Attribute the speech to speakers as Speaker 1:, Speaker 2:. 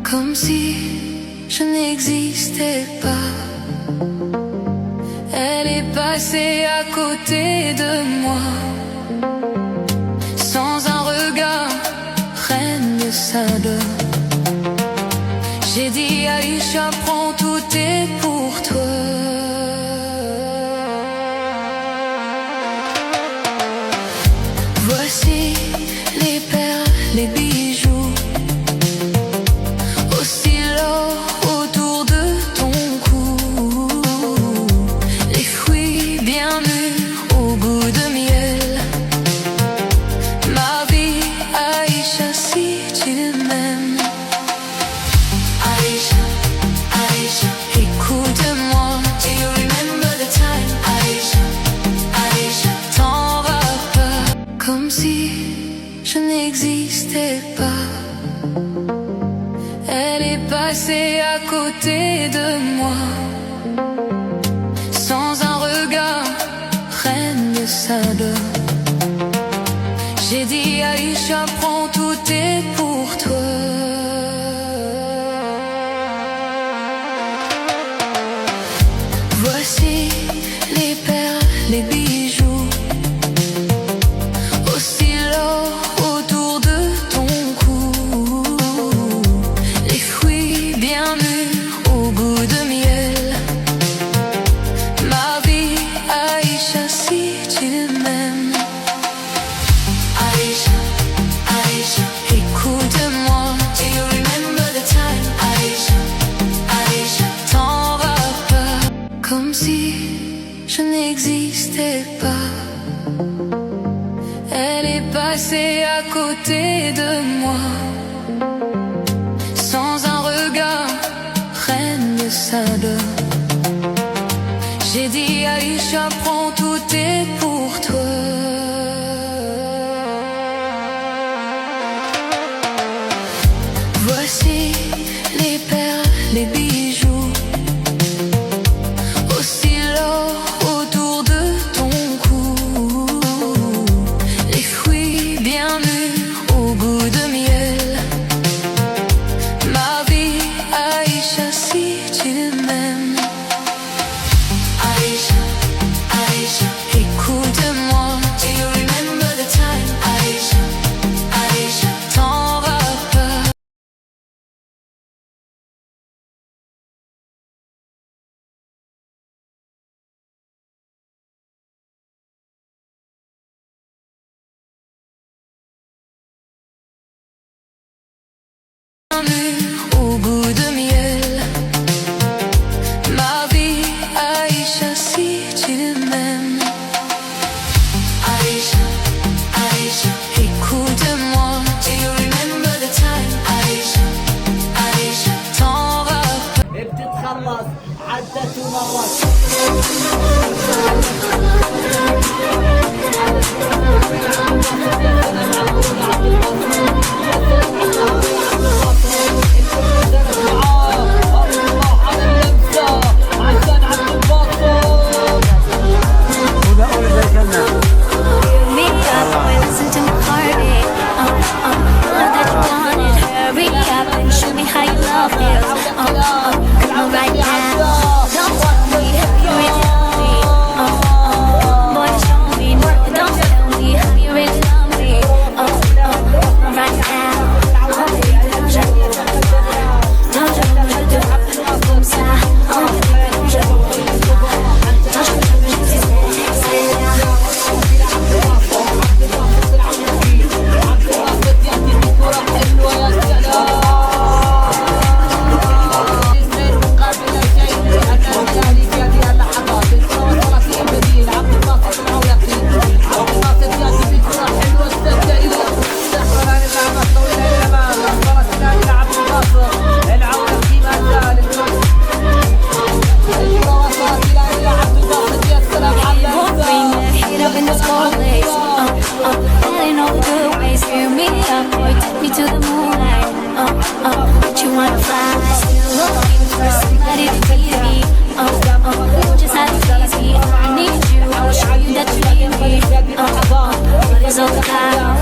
Speaker 1: comme si je n'existais pas. Elle est passée à côté de moi, sans un regard, reine de Saba. J'ai dit Aïcha, prends, tout est pour toi. Voici les perles, les bijoux, aussi l'or autour de ton cou, les fruits bien mûrs au goût de miel. Ma vie, Aïcha, si tu m'aimes. Aïcha, Aïcha, écoute-moi. Do you remember the time? Aïcha, Aïcha, t'en vas pas, comme si je n'existais pas. Elle est passée à côté de moi, sans un regard, reine de Saba. J'ai dit Aïcha, prends, tout est pour toi. Voici les perles, les bijoux, aussi l'or autour de ton cou, les fruits bien mûrs au goût de miel. Ma vie, Aïcha, si tu m'aimes. Aïcha, Aïcha, écoute-moi. Do you remember the time? Aïcha, Aïcha, t'en vas pas, comme si je n'existais pas. Elle est passée à côté de moi, sans un regard, reine de Saba. J'ai dit Aïcha, prends, tout est pour toi. Voici les perles, les bijoux, aussi l'or autour de ton cou, les fruits bien mûrs au goût de miel. Ma vie, Aïcha, si tu m'aimes. Aïcha, Aïcha, écoute-moi. Do you remember the time? Aïcha, Aïcha, t'en vas pas. Au goût de miel. Ma vie, Aïcha, si tu m'aimes. Aïcha, Aïcha, écoute-moi. Do you remember the time? Aïcha, Aïcha, t'en vas pas.
Speaker 2: بتتخلص عدت ومرت.
Speaker 3: Right now, don't want me, you really love me. Boy, show me, don't tell me how you really love me. Right now, baby, don't you comme ça, baby, to the moonlight. But you wanna fly, still looking for somebody to please me. Just how it's easy. I need you, I'll show you that you need me. But it's all about.